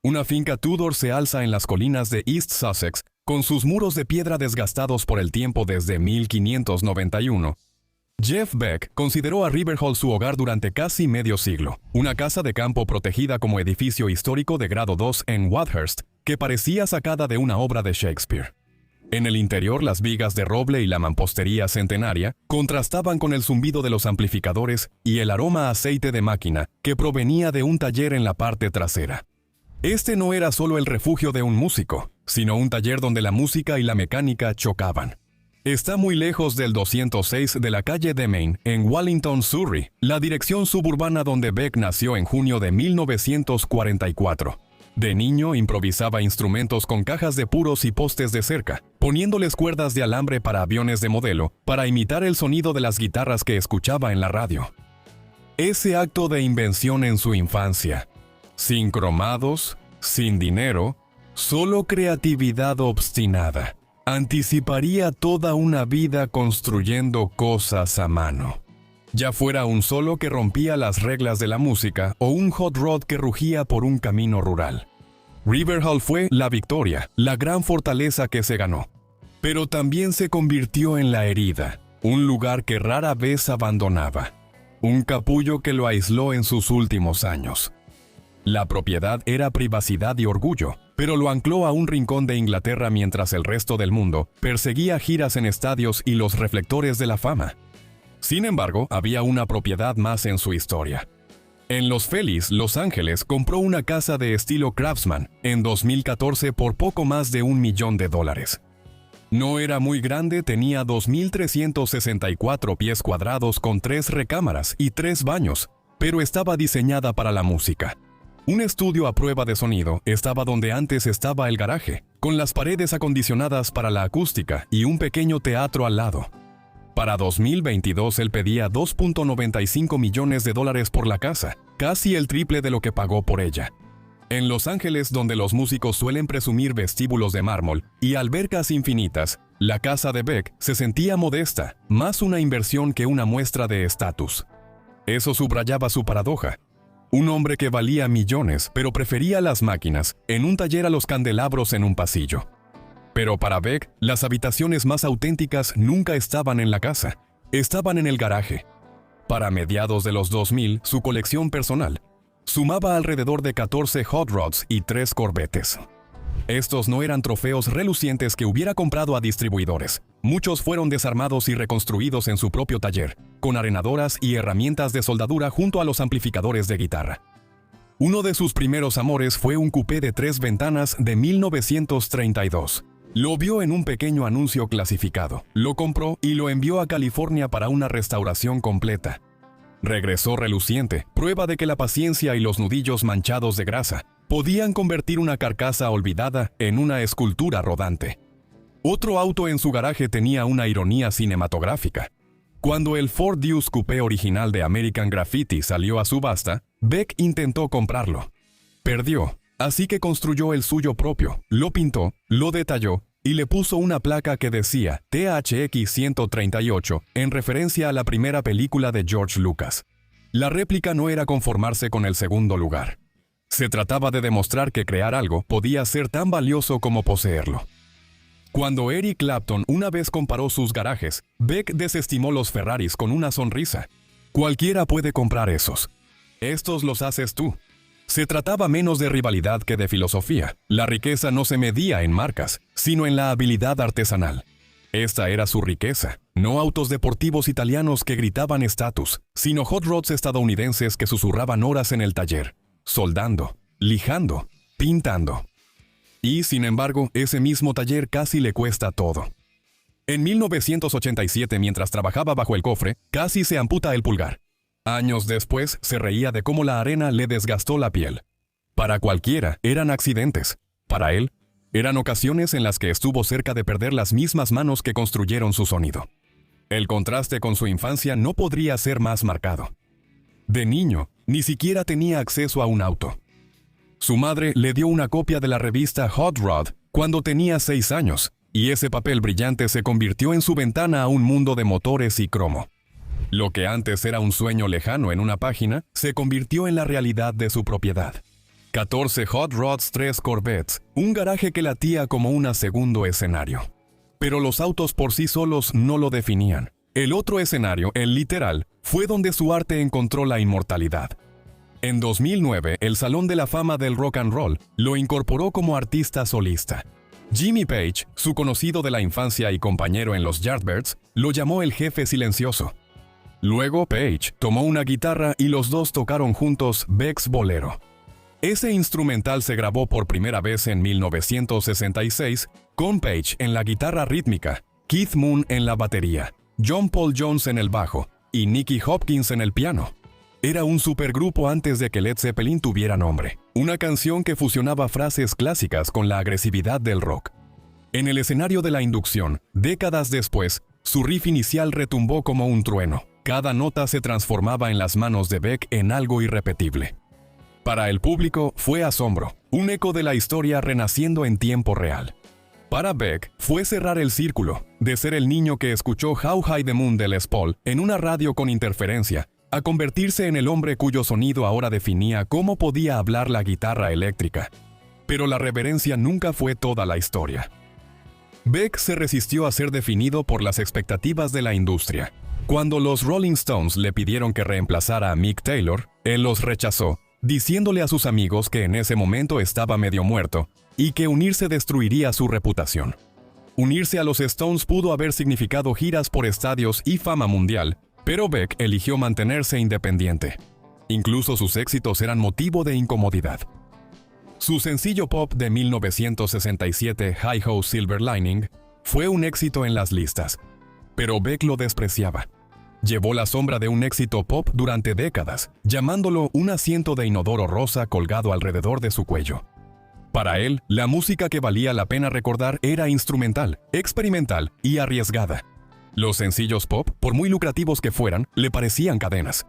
Una finca Tudor se alza en las colinas de East Sussex, con sus muros de piedra desgastados por el tiempo desde 1591. Jeff Beck consideró a Riverhall su hogar durante casi medio siglo, una casa de campo protegida como edificio histórico de grado 2 en Wadhurst, que parecía sacada de una obra de Shakespeare. En el interior, las vigas de roble y la mampostería centenaria contrastaban con el zumbido de los amplificadores y el aroma a aceite de máquina que provenía de un taller en la parte trasera. Este no era solo el refugio de un músico, sino un taller donde la música y la mecánica chocaban. Está muy lejos del 206 de la calle de Main, en Wallington, Surrey, la dirección suburbana donde Beck nació en junio de 1944. De niño improvisaba instrumentos con cajas de puros y postes de cerca, poniéndoles cuerdas de alambre para aviones de modelo, para imitar el sonido de las guitarras que escuchaba en la radio. Ese acto de invención en su infancia, sin cromados, sin dinero, solo creatividad obstinada, anticiparía toda una vida construyendo cosas a mano. Ya fuera un solo que rompía las reglas de la música o un hot rod que rugía por un camino rural. Riverhall fue la victoria, la gran fortaleza que se ganó. Pero también se convirtió en la herida, un lugar que rara vez abandonaba, un capullo que lo aisló en sus últimos años. La propiedad era privacidad y orgullo, pero lo ancló a un rincón de Inglaterra mientras el resto del mundo perseguía giras en estadios y los reflectores de la fama. Sin embargo, había una propiedad más en su historia. En Los Feliz, Los Ángeles, compró una casa de estilo Craftsman en 2014 por poco más de $1 millón. No era muy grande, tenía 2.364 pies cuadrados con 3 recámaras y 3 baños, pero estaba diseñada para la música. Un estudio a prueba de sonido estaba donde antes estaba el garaje, con las paredes acondicionadas para la acústica y un pequeño teatro al lado. Para 2022 él pedía $2.95 millones por la casa, casi el triple de lo que pagó por ella. En Los Ángeles, donde los músicos suelen presumir vestíbulos de mármol y albercas infinitas, la casa de Beck se sentía modesta, más una inversión que una muestra de estatus. Eso subrayaba su paradoja. Un hombre que valía millones, pero prefería las máquinas, en un taller a los candelabros en un pasillo. Pero para Beck, las habitaciones más auténticas nunca estaban en la casa, estaban en el garaje. Para mediados de los 2000, su colección personal sumaba alrededor de 14 hot rods y 3 corbetes. Estos no eran trofeos relucientes que hubiera comprado a distribuidores. Muchos fueron desarmados y reconstruidos en su propio taller, con arenadoras y herramientas de soldadura junto a los amplificadores de guitarra. Uno de sus primeros amores fue un coupé de 3 ventanas de 1932. Lo vio en un pequeño anuncio clasificado, lo compró y lo envió a California para una restauración completa. Regresó reluciente, prueba de que la paciencia y los nudillos manchados de grasa podían convertir una carcasa olvidada en una escultura rodante. Otro auto en su garaje tenía una ironía cinematográfica. Cuando el Ford Deuce Coupé original de American Graffiti salió a subasta, Beck intentó comprarlo. Perdió. Así que construyó el suyo propio, lo pintó, lo detalló y le puso una placa que decía THX 138 en referencia a la primera película de George Lucas. La réplica no era conformarse con el segundo lugar. Se trataba de demostrar que crear algo podía ser tan valioso como poseerlo. Cuando Eric Clapton una vez comparó sus garajes, Beck desestimó los Ferraris con una sonrisa. Cualquiera puede comprar esos. Estos los haces tú. Se trataba menos de rivalidad que de filosofía. La riqueza no se medía en marcas, sino en la habilidad artesanal. Esta era su riqueza, no autos deportivos italianos que gritaban estatus, sino hot rods estadounidenses que susurraban horas en el taller, soldando, lijando, pintando. Y, sin embargo, ese mismo taller casi le cuesta todo. En 1987, mientras trabajaba bajo el cofre, casi se amputa el pulgar. Años después, se reía de cómo la arena le desgastó la piel. Para cualquiera, eran accidentes. Para él, eran ocasiones en las que estuvo cerca de perder las mismas manos que construyeron su sonido. El contraste con su infancia no podría ser más marcado. De niño, ni siquiera tenía acceso a un auto. Su madre le dio una copia de la revista Hot Rod cuando tenía 6 años, y ese papel brillante se convirtió en su ventana a un mundo de motores y cromo. Lo que antes era un sueño lejano en una página, se convirtió en la realidad de su propiedad. 14 Hot Rods, 3 Corvettes, un garaje que latía como un segundo escenario. Pero los autos por sí solos no lo definían. El otro escenario, el literal, fue donde su arte encontró la inmortalidad. En 2009, el Salón de la Fama del Rock and Roll lo incorporó como artista solista. Jimmy Page, su conocido de la infancia y compañero en los Yardbirds, lo llamó el jefe silencioso. Luego, Page tomó una guitarra y los dos tocaron juntos Beck's Bolero. Ese instrumental se grabó por primera vez en 1966, con Page en la guitarra rítmica, Keith Moon en la batería, John Paul Jones en el bajo y Nicky Hopkins en el piano. Era un supergrupo antes de que Led Zeppelin tuviera nombre. Una canción que fusionaba frases clásicas con la agresividad del rock. En el escenario de la inducción, décadas después, su riff inicial retumbó como un trueno. Cada nota se transformaba en las manos de Beck en algo irrepetible. Para el público fue asombro, un eco de la historia renaciendo en tiempo real. Para Beck fue cerrar el círculo, de ser el niño que escuchó How High the Moon de Les Paul en una radio con interferencia, a convertirse en el hombre cuyo sonido ahora definía cómo podía hablar la guitarra eléctrica. Pero la reverencia nunca fue toda la historia. Beck se resistió a ser definido por las expectativas de la industria. Cuando los Rolling Stones le pidieron que reemplazara a Mick Taylor, él los rechazó, diciéndole a sus amigos que en ese momento estaba medio muerto y que unirse destruiría su reputación. Unirse a los Stones pudo haber significado giras por estadios y fama mundial, pero Beck eligió mantenerse independiente. Incluso sus éxitos eran motivo de incomodidad. Su sencillo pop de 1967, Hi-Ho Silver Lining, fue un éxito en las listas, pero Beck lo despreciaba. Llevó la sombra de un éxito pop durante décadas, llamándolo un asiento de inodoro rosa colgado alrededor de su cuello. Para él, la música que valía la pena recordar era instrumental, experimental y arriesgada. Los sencillos pop, por muy lucrativos que fueran, le parecían cadenas.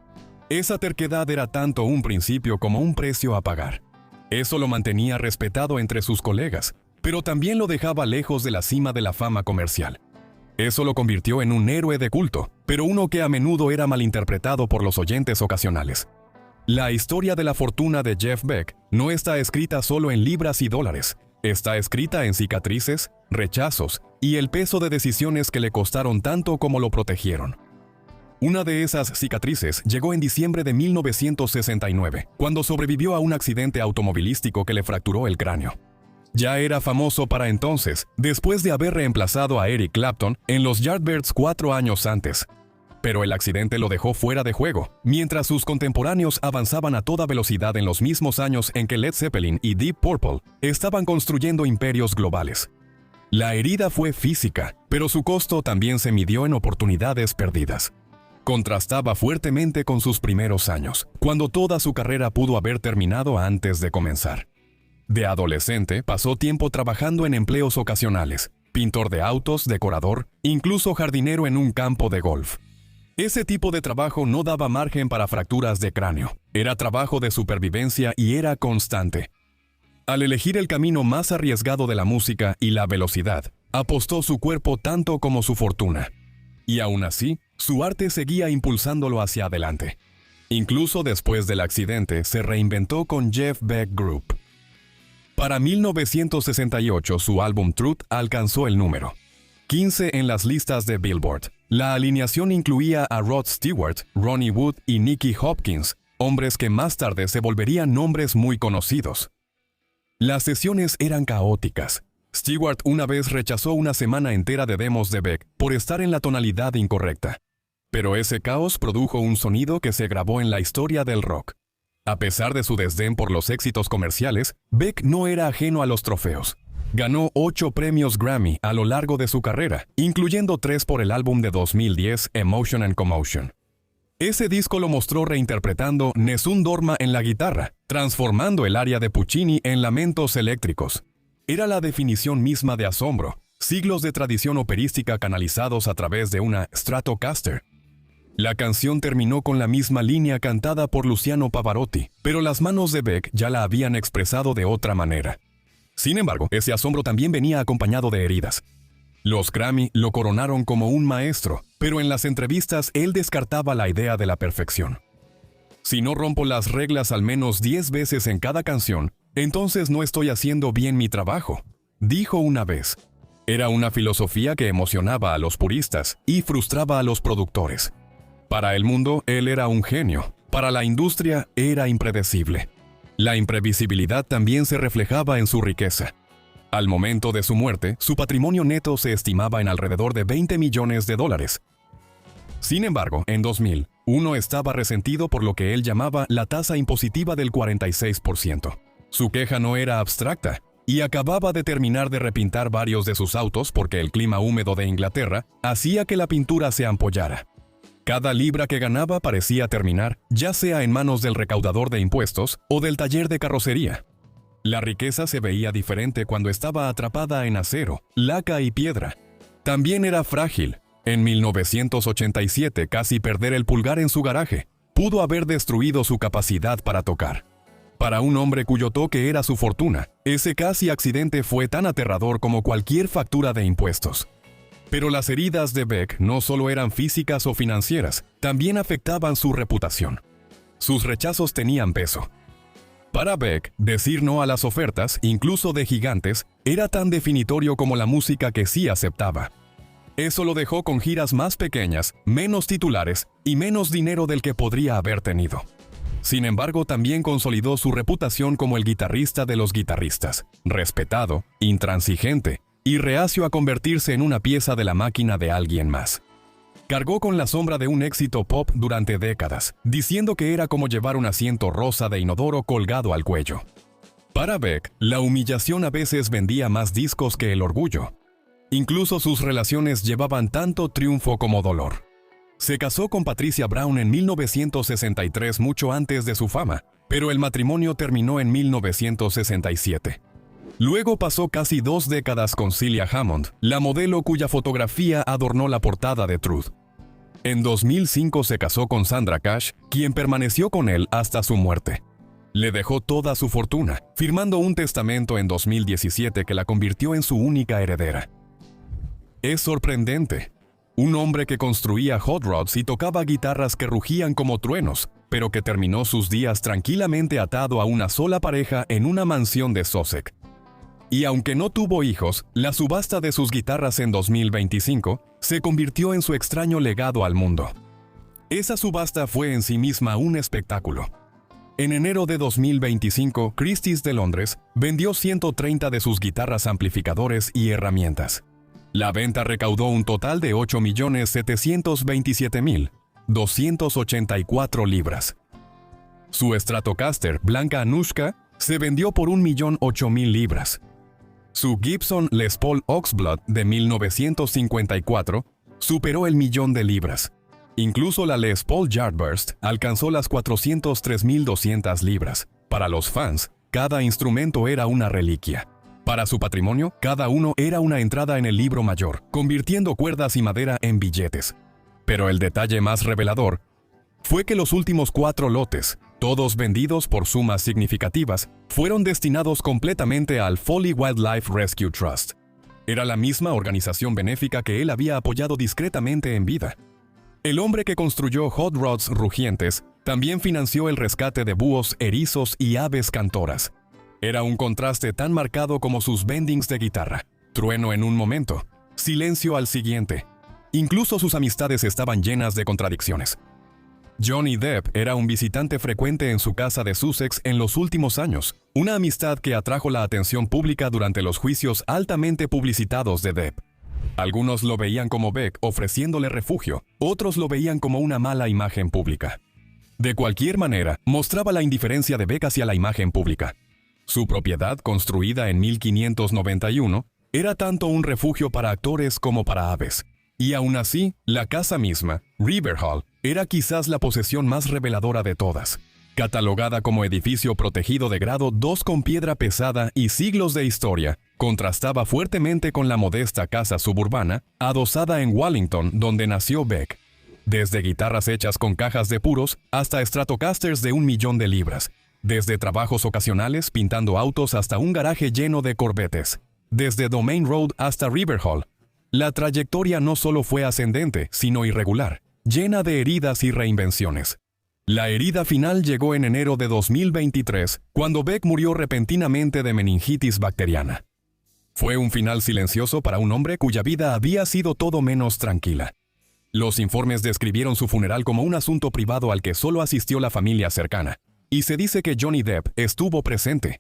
Esa terquedad era tanto un principio como un precio a pagar. Eso lo mantenía respetado entre sus colegas, pero también lo dejaba lejos de la cima de la fama comercial. Eso lo convirtió en un héroe de culto, pero uno que a menudo era malinterpretado por los oyentes ocasionales. La historia de la fortuna de Jeff Beck no está escrita solo en libras y dólares, está escrita en cicatrices, rechazos y el peso de decisiones que le costaron tanto como lo protegieron. Una de esas cicatrices llegó en diciembre de 1969, cuando sobrevivió a un accidente automovilístico que le fracturó el cráneo. Ya era famoso para entonces, después de haber reemplazado a Eric Clapton en los Yardbirds 4 años antes. Pero el accidente lo dejó fuera de juego, mientras sus contemporáneos avanzaban a toda velocidad en los mismos años en que Led Zeppelin y Deep Purple estaban construyendo imperios globales. La herida fue física, pero su costo también se midió en oportunidades perdidas. Contrastaba fuertemente con sus primeros años, cuando toda su carrera pudo haber terminado antes de comenzar. De adolescente, pasó tiempo trabajando en empleos ocasionales, pintor de autos, decorador, incluso jardinero en un campo de golf. Ese tipo de trabajo no daba margen para fracturas de cráneo, era trabajo de supervivencia y era constante. Al elegir el camino más arriesgado de la música y la velocidad, apostó su cuerpo tanto como su fortuna. Y aún así, su arte seguía impulsándolo hacia adelante. Incluso después del accidente, se reinventó con Jeff Beck Group. Para 1968, su álbum Truth alcanzó el número 15 en las listas de Billboard. La alineación incluía a Rod Stewart, Ronnie Wood y Nicky Hopkins, hombres que más tarde se volverían nombres muy conocidos. Las sesiones eran caóticas. Stewart una vez rechazó una semana entera de demos de Beck por estar en la tonalidad incorrecta. Pero ese caos produjo un sonido que se grabó en la historia del rock. A pesar de su desdén por los éxitos comerciales, Beck no era ajeno a los trofeos. Ganó 8 premios Grammy a lo largo de su carrera, incluyendo 3 por el álbum de 2010, Emotion and Commotion. Ese disco lo mostró reinterpretando Nessun Dorma en la guitarra, transformando el aria de Puccini en lamentos eléctricos. Era la definición misma de asombro, siglos de tradición operística canalizados a través de una Stratocaster. La canción terminó con la misma línea cantada por Luciano Pavarotti, pero las manos de Beck ya la habían expresado de otra manera. Sin embargo, ese asombro también venía acompañado de heridas. Los Grammy lo coronaron como un maestro, pero en las entrevistas él descartaba la idea de la perfección. Si no rompo las reglas al menos 10 veces en cada canción, entonces no estoy haciendo bien mi trabajo, dijo una vez. Era una filosofía que emocionaba a los puristas y frustraba a los productores. Para el mundo, él era un genio. Para la industria, era impredecible. La imprevisibilidad también se reflejaba en su riqueza. Al momento de su muerte, su patrimonio neto se estimaba en alrededor de $20 millones. Sin embargo, en 2000, uno estaba resentido por lo que él llamaba la tasa impositiva del 46%. Su queja no era abstracta, y acababa de terminar de repintar varios de sus autos porque el clima húmedo de Inglaterra hacía que la pintura se ampollara. Cada libra que ganaba parecía terminar, ya sea en manos del recaudador de impuestos o del taller de carrocería. La riqueza se veía diferente cuando estaba atrapada en acero, laca y piedra. También era frágil. En 1987, casi perder el pulgar en su garaje pudo haber destruido su capacidad para tocar. Para un hombre cuyo toque era su fortuna, ese casi accidente fue tan aterrador como cualquier factura de impuestos. Pero las heridas de Beck no solo eran físicas o financieras, también afectaban su reputación. Sus rechazos tenían peso. Para Beck, decir no a las ofertas, incluso de gigantes, era tan definitorio como la música que sí aceptaba. Eso lo dejó con giras más pequeñas, menos titulares y menos dinero del que podría haber tenido. Sin embargo, también consolidó su reputación como el guitarrista de los guitarristas, respetado, intransigente y reacio a convertirse en una pieza de la máquina de alguien más. Cargó con la sombra de un éxito pop durante décadas, diciendo que era como llevar un asiento rosa de inodoro colgado al cuello. Para Beck, la humillación a veces vendía más discos que el orgullo. Incluso sus relaciones llevaban tanto triunfo como dolor. Se casó con Patricia Brown en 1963, mucho antes de su fama, pero el matrimonio terminó en 1967. Luego pasó casi 2 décadas con Celia Hammond, la modelo cuya fotografía adornó la portada de Truth. En 2005 se casó con Sandra Cash, quien permaneció con él hasta su muerte. Le dejó toda su fortuna, firmando un testamento en 2017 que la convirtió en su única heredera. Es sorprendente. Un hombre que construía hot rods y tocaba guitarras que rugían como truenos, pero que terminó sus días tranquilamente atado a una sola pareja en una mansión de Sussex. Y aunque no tuvo hijos, la subasta de sus guitarras en 2025 se convirtió en su extraño legado al mundo. Esa subasta fue en sí misma un espectáculo. En enero de 2025, Christie's de Londres vendió 130 de sus guitarras amplificadores y herramientas. La venta recaudó un total de 8.727.284 libras. Su Stratocaster Blanca Anushka se vendió por 1.008.000 libras. Su Gibson Les Paul Oxblood de 1954 superó el 1.000.000 de libras. Incluso la Les Paul Yardburst alcanzó las 403.200 libras. Para los fans, cada instrumento era una reliquia. Para su patrimonio, cada uno era una entrada en el libro mayor, convirtiendo cuerdas y madera en billetes. Pero el detalle más revelador fue que los últimos 4 lotes, todos vendidos por sumas significativas, fueron destinados completamente al Foley Wildlife Rescue Trust. Era la misma organización benéfica que él había apoyado discretamente en vida. El hombre que construyó hot rods rugientes también financió el rescate de búhos, erizos y aves cantoras. Era un contraste tan marcado como sus bendings de guitarra. Trueno en un momento, silencio al siguiente. Incluso sus amistades estaban llenas de contradicciones. Johnny Depp era un visitante frecuente en su casa de Sussex en los últimos años, una amistad que atrajo la atención pública durante los juicios altamente publicitados de Depp. Algunos lo veían como Beck ofreciéndole refugio, otros lo veían como una mala imagen pública. De cualquier manera, mostraba la indiferencia de Beck hacia la imagen pública. Su propiedad, construida en 1591, era tanto un refugio para actores como para aves. Y aún así, la casa misma, Riverhall, era quizás la posesión más reveladora de todas. Catalogada como edificio protegido de grado 2 con piedra pesada y siglos de historia, contrastaba fuertemente con la modesta casa suburbana, adosada en Wallington, donde nació Beck. Desde guitarras hechas con cajas de puros hasta Stratocasters de 1.000.000 de libras. Desde trabajos ocasionales pintando autos hasta un garaje lleno de Corvettes. Desde Domain Road hasta Riverhall. La trayectoria no solo fue ascendente, sino irregular, llena de heridas y reinvenciones. La herida final llegó en enero de 2023, cuando Beck murió repentinamente de meningitis bacteriana. Fue un final silencioso para un hombre cuya vida había sido todo menos tranquila. Los informes describieron su funeral como un asunto privado al que solo asistió la familia cercana, y se dice que Johnny Depp estuvo presente.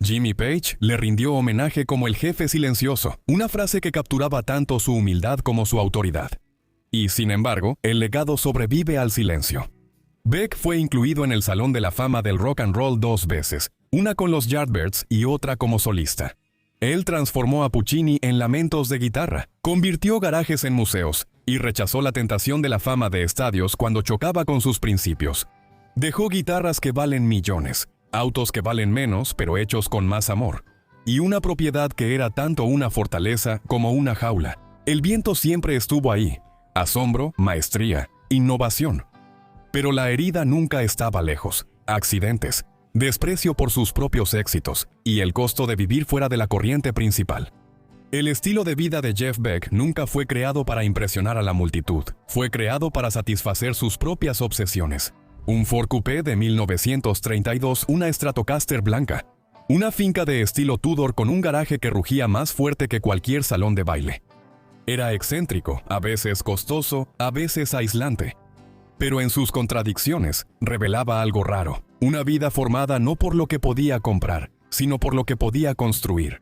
Jimmy Page le rindió homenaje como el jefe silencioso, una frase que capturaba tanto su humildad como su autoridad. Y sin embargo, el legado sobrevive al silencio. Beck fue incluido en el Salón de la Fama del Rock and Roll 2 veces, una con los Yardbirds y otra como solista. Él transformó a Puccini en lamentos de guitarra, convirtió garajes en museos y rechazó la tentación de la fama de estadios cuando chocaba con sus principios. Dejó guitarras que valen millones, autos que valen menos pero hechos con más amor, y una propiedad que era tanto una fortaleza como una jaula. El viento siempre estuvo ahí, asombro, maestría, innovación. Pero la herida nunca estaba lejos, accidentes, desprecio por sus propios éxitos y el costo de vivir fuera de la corriente principal. El estilo de vida de Jeff Beck nunca fue creado para impresionar a la multitud, fue creado para satisfacer sus propias obsesiones. Un Ford Coupé de 1932, una Stratocaster blanca, una finca de estilo Tudor con un garaje que rugía más fuerte que cualquier salón de baile. Era excéntrico, a veces costoso, a veces aislante. Pero en sus contradicciones revelaba algo raro, una vida formada no por lo que podía comprar, sino por lo que podía construir.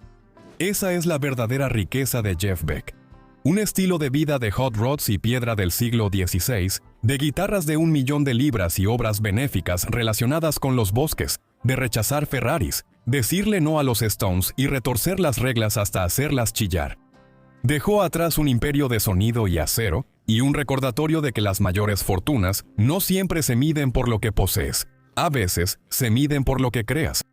Esa es la verdadera riqueza de Jeff Beck. Un estilo de vida de hot rods y piedra del siglo XVI, de guitarras de 1 millón de libras y obras benéficas relacionadas con los bosques, de rechazar Ferraris, decirle no a los Stones y retorcer las reglas hasta hacerlas chillar. Dejó atrás un imperio de sonido y acero, y un recordatorio de que las mayores fortunas no siempre se miden por lo que posees, a veces se miden por lo que creas.